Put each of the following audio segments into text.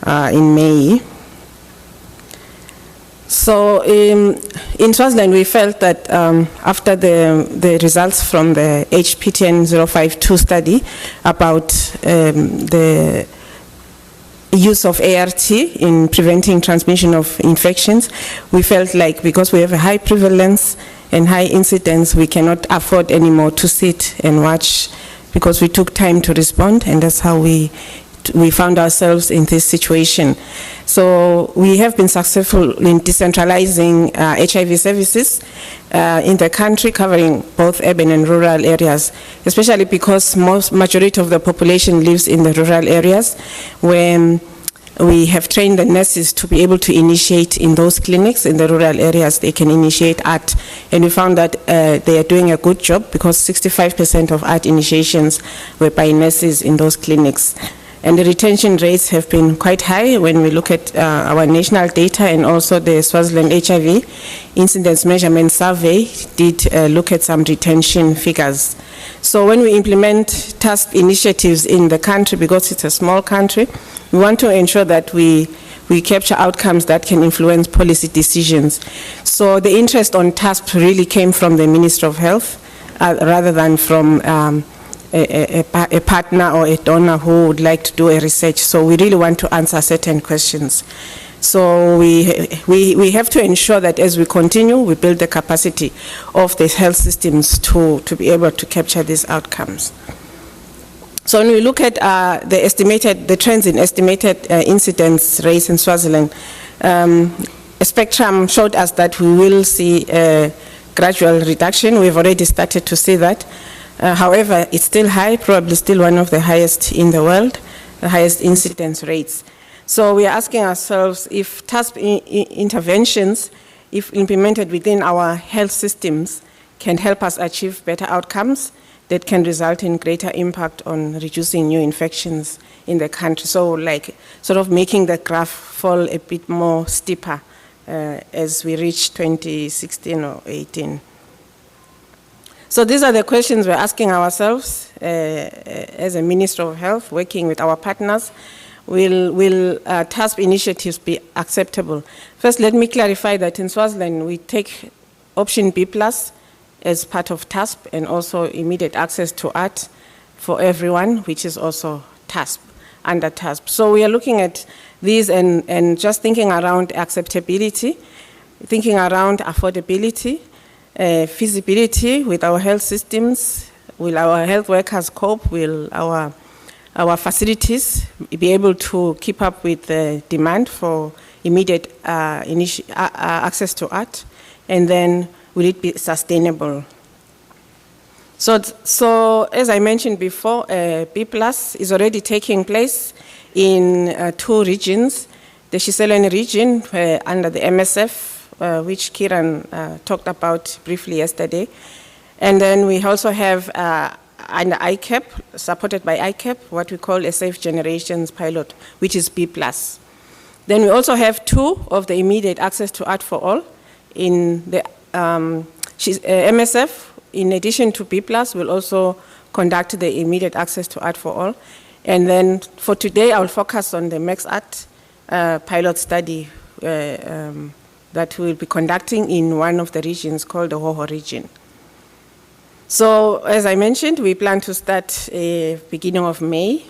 in May. So in Swaziland, we felt that after the results from the HPTN 052 study about the use of ART in preventing transmission of infections, we felt like because we have a high prevalence and high incidence, we cannot afford anymore to sit and watch, because we took time to respond, and that's how we found ourselves in this situation. So we have been successful in decentralizing HIV services in the country, covering both urban and rural areas, especially because majority of the population lives in the rural areas, where we have trained the nurses to be able to initiate in those clinics. In the rural areas, they can initiate ART. And we found that they are doing a good job, because 65% of ART initiations were by nurses in those clinics. And the retention rates have been quite high when we look at our national data, and also the Swaziland HIV Incidence Measurement Survey did look at some retention figures. So when we implement TASP initiatives in the country, because it's a small country, we want to ensure that we capture outcomes that can influence policy decisions. So the interest on TASP really came from the Ministry of Health rather than from a partner or a donor who would like to do a research. So we really want to answer certain questions. So we have to ensure that as we continue, we build the capacity of the health systems to be able to capture these outcomes. So when we look at the trends in estimated incidence rates in Swaziland, a spectrum showed us that we will see a gradual reduction. We've already started to see that. However, it's still high, probably still one of the highest in the world, the highest incidence rates. So we are asking ourselves if TASP interventions, if implemented within our health systems, can help us achieve better outcomes that can result in greater impact on reducing new infections in the country. So like sort of making the graph fall a bit more steeper as we reach 2016 or 18. So these are the questions we're asking ourselves as a Ministry of Health, working with our partners. Will TASP initiatives be acceptable? First, let me clarify that in Swaziland, we take option B+ as part of TASP, and also immediate access to ART for everyone, which is also TASP, under TASP. So we are looking at these and just thinking around acceptability, thinking around affordability, feasibility with our health systems. Will our health workers cope? Will our facilities be able to keep up with the demand for immediate access to ART? And then will it be sustainable? So as I mentioned before, B+ is already taking place in 2 regions. The Shiselweni region under the MSF, which Kiran talked about briefly yesterday. And then we also have under ICAP, supported by ICAP, what we call a Safe Generations pilot, which is B+. Then we also have 2 of the immediate access to ART for all in the MSF. In addition to B+, will also conduct the immediate access to ART for all. And then for today, I'll focus on the MaxArt pilot study that we'll be conducting in one of the regions called the Hoho region. So as I mentioned, we plan to start beginning of May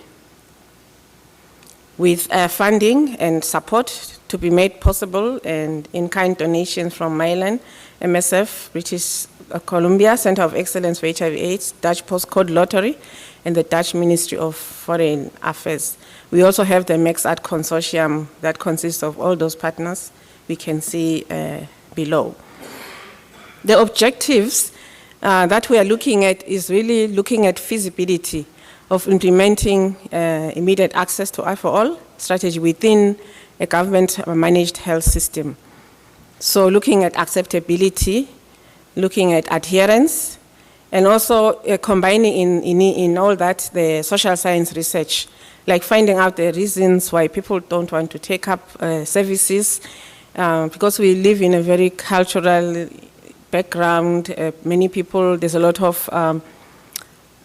with funding and support to be made possible, and in-kind donations from Mylan, MSF, British Columbia Center of Excellence for HIV/AIDS, Dutch Postcode Lottery, and the Dutch Ministry of Foreign Affairs. We also have the MaxArt Consortium that consists of all those partners we can see below. The objectives that we are looking at is really looking at feasibility of implementing immediate access to ART for all strategy within a government-managed health system. So looking at acceptability, looking at adherence, and also combining in all that the social science research, like finding out the reasons why people don't want to take up services, because we live in a very cultural background. Many people, there's a lot of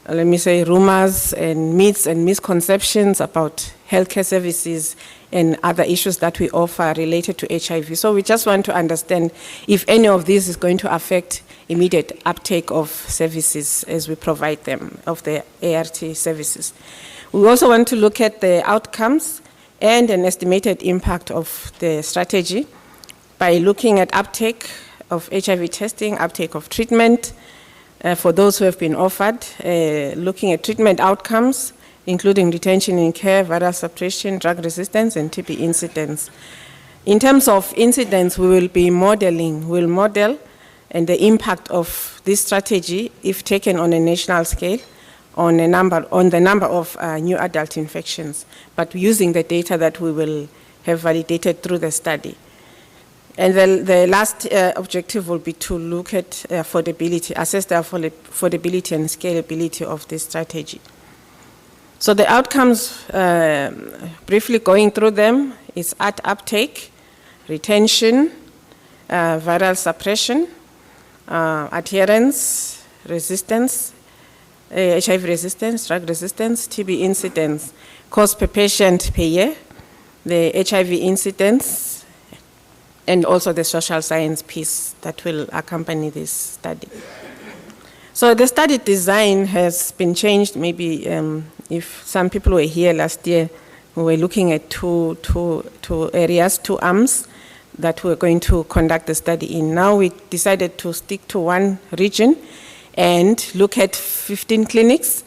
let me say, rumors and myths and misconceptions about healthcare services and other issues that we offer related to HIV. So we just want to understand if any of this is going to affect immediate uptake of services as we provide them, of the ART services. We also want to look at the outcomes and an estimated impact of the strategy by looking at uptake of HIV testing, uptake of treatment for those who have been offered, looking at treatment outcomes, including retention in care, viral suppression, drug resistance, and TB incidence. In terms of incidence, we'll model and the impact of this strategy, if taken on a national scale, on the number of new adult infections, but using the data that we will have validated through the study. And the last objective will be to look at affordability, assess the affordability and scalability of this strategy. So the outcomes, briefly going through them, is ART uptake, retention, viral suppression, adherence, resistance, HIV resistance, drug resistance, TB incidence, cost per patient per year, the HIV incidence, and also the social science piece that will accompany this study. So the study design has been changed. Maybe if some people were here last year, we were looking at two areas, two arms that we're going to conduct the study in. Now we decided to stick to one region and look at 15 clinics,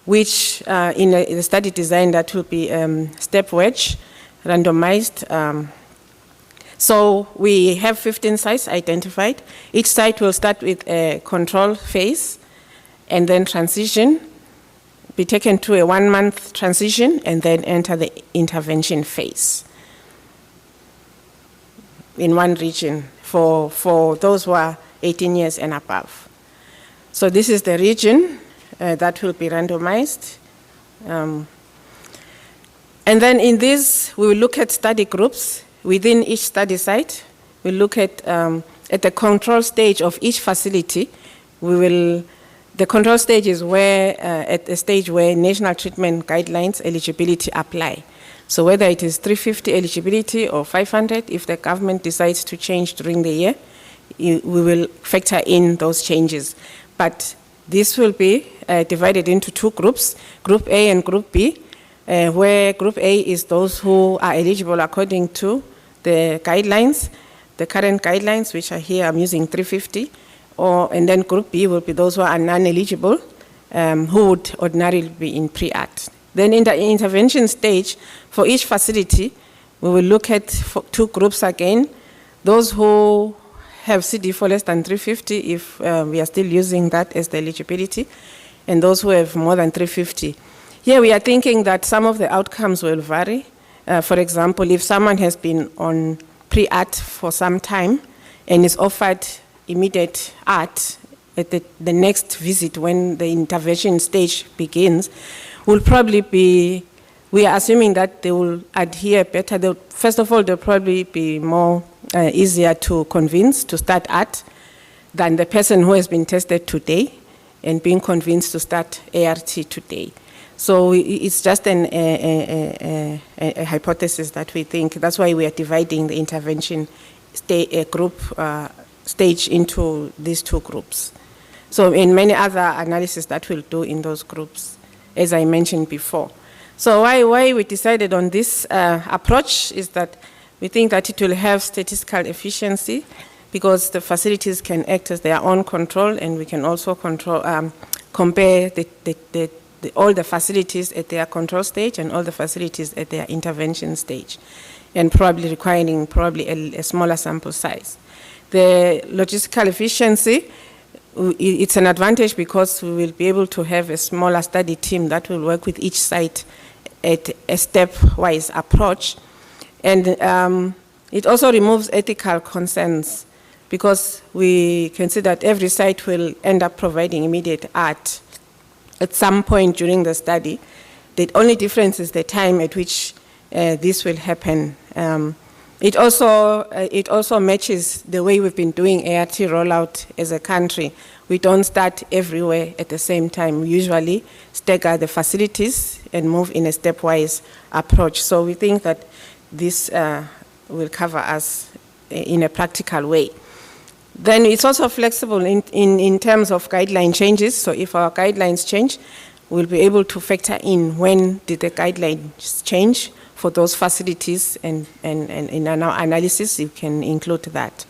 which in the study design that will be step wedge, randomized. So we have 15 sites identified. Each site will start with a control phase and then transition, be taken to a 1-month transition, and then enter the intervention phase in one region for those who are 18 years and above. So this is the region that will be randomized. And then in this, we will look at study groups. Within each study site, we look at the control stage of each facility. The control stage is where, at the stage where national treatment guidelines eligibility apply. So whether it is 350 eligibility or 500, if the government decides to change during the year, we will factor in those changes. But this will be divided into two groups, Group A and Group B, where Group A is those who are eligible according to the guidelines, the current guidelines, which are here, I'm using 350, and then Group B will be those who are non-eligible, who would ordinarily be in pre-ART. Then in the intervention stage, for each facility, we will look at two groups again, those who have CD4 less than 350, if we are still using that as the eligibility, and those who have more than 350. Here we are thinking that some of the outcomes will vary. For example, if someone has been on pre-ART for some time and is offered immediate ART at the next visit when the intervention stage begins, will probably be, we are assuming that they will adhere better. First of all, they'll probably be more easier to convince to start ART than the person who has been tested today and being convinced to start ART today. So it's just a hypothesis that we think. That's why we are dividing the intervention stage into these two groups. So in many other analyses that we'll do in those groups, as I mentioned before. So why we decided on this approach is that we think that it will have statistical efficiency because the facilities can act as their own control, and we can also compare all the facilities at their control stage and all the facilities at their intervention stage, and probably requiring a smaller sample size. The logistical efficiency, it's an advantage because we will be able to have a smaller study team that will work with each site at a stepwise approach. And it also removes ethical concerns because we can see that every site will end up providing immediate ART at some point during the study. The only difference is the time at which this will happen. And It also matches the way we've been doing ART rollout as a country. We don't start everywhere at the same time. We usually stagger the facilities and move in a stepwise approach. So we think that this will cover us in a practical way. Then it's also flexible in terms of guideline changes. So if our guidelines change, we'll be able to factor in when did the guidelines change for those facilities, and in our analysis, you can include that.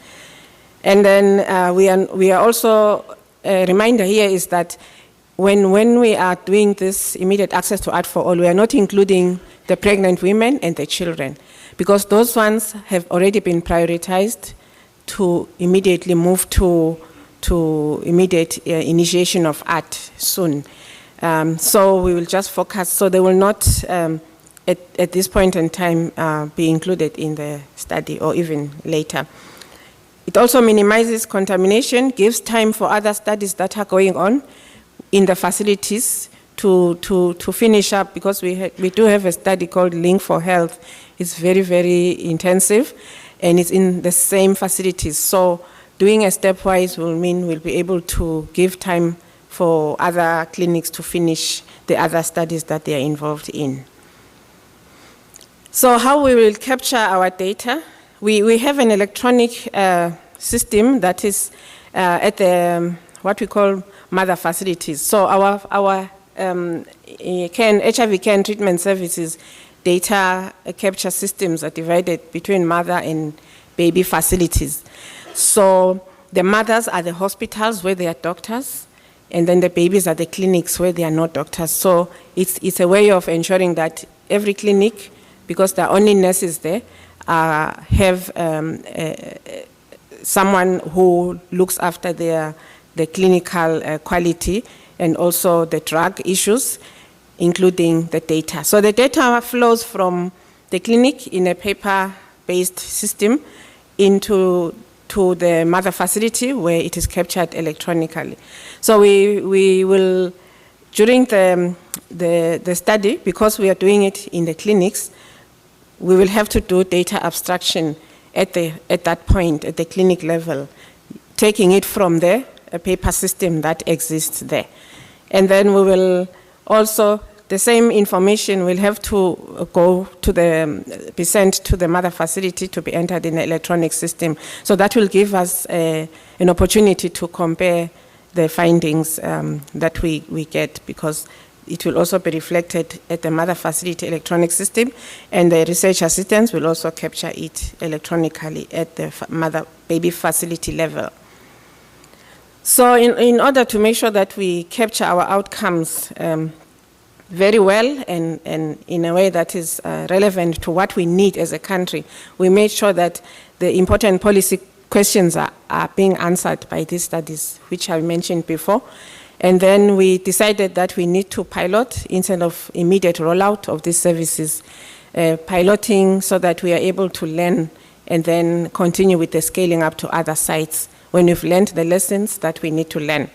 And then we are also, a reminder here is that when we are doing this immediate access to art for all, we are not including the pregnant women and the children, because those ones have already been prioritized to immediately move to immediate initiation of art soon. So we will just focus, so they will not, at this point in time, be included in the study or even later. It also minimizes contamination, gives time for other studies that are going on in the facilities to finish up, because we do have a study called Link for Health. It's very, very intensive, and it's in the same facilities. So doing a stepwise will mean we'll be able to give time for other clinics to finish the other studies that they are involved in. So how we will capture our data? We have an electronic system that is at the, what we call mother facilities. So our HIV care treatment services data capture systems are divided between mother and baby facilities. So the mothers are the hospitals where they are doctors, and then the babies are the clinics where they are not doctors. So it's a way of ensuring that every clinic, because there are only nurses there, have someone who looks after the clinical quality and also the drug issues, including the data. So the data flows from the clinic in a paper-based system into the mother facility where it is captured electronically. So we will, during the study, because we are doing it in the clinics, we will have to do data abstraction at that point, at the clinic level, taking it from there, a paper system that exists there. And then we will also, the same information will have to go to be sent to the mother facility to be entered in the electronic system. So that will give us an opportunity to compare the findings that we get, because it will also be reflected at the mother facility electronic system, and the research assistants will also capture it electronically at the mother baby facility level. So in order to make sure that we capture our outcomes very well and in a way that is relevant to what we need as a country, we made sure that the important policy questions are being answered by these studies, which I mentioned before. And then we decided that we need to pilot instead of immediate rollout of these services, piloting so that we are able to learn and then continue with the scaling up to other sites when we've learned the lessons that we need to learn.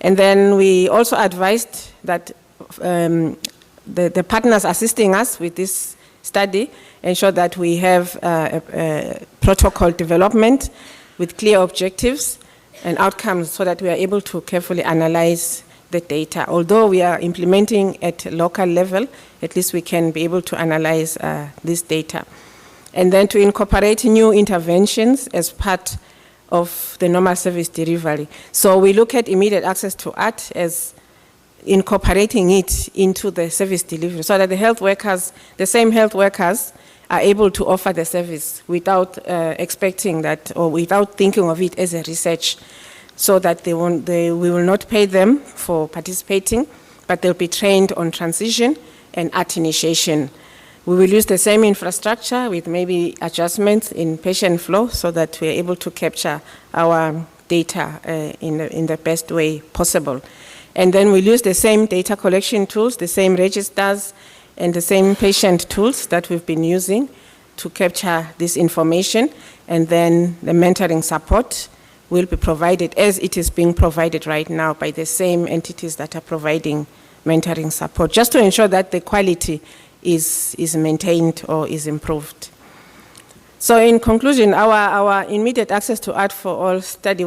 And then we also advised that the partners assisting us with this study ensure that we have a protocol development with clear objectives and outcomes so that we are able to carefully analyze the data. Although we are implementing at a local level, at least we can be able to analyze this data. And then to incorporate new interventions as part of the normal service delivery. So we look at immediate access to art as incorporating it into the service delivery so that the health workers, the same health workers, are able to offer the service without expecting that or without thinking of it as a research, so that we will not pay them for participating, but they'll be trained on transition and art initiation. We will use the same infrastructure with maybe adjustments in patient flow so that we're able to capture our data in the best way possible. And then we'll use the same data collection tools, the same registers, and the same patient tools that we've been using to capture this information. And then the mentoring support will be provided as it is being provided right now by the same entities that are providing mentoring support, just to ensure that the quality is maintained or is improved. So in conclusion, our immediate access to art for all study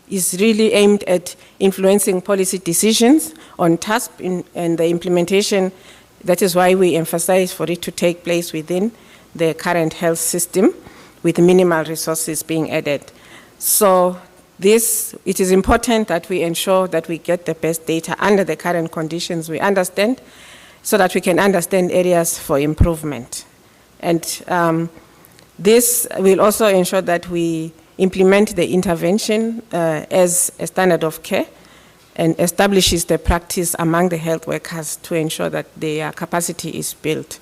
is really aimed at influencing policy decisions on TASP and the implementation. That is why we emphasize for it to take place within the current health system with minimal resources being added. So it is important that we ensure that we get the best data under the current conditions we understand, so that we can understand areas for improvement. And this will also ensure that we implement the intervention as a standard of care and establishes the practice among the health workers to ensure that their capacity is built.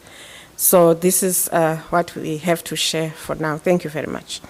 So this is what we have to share for now. Thank you very much.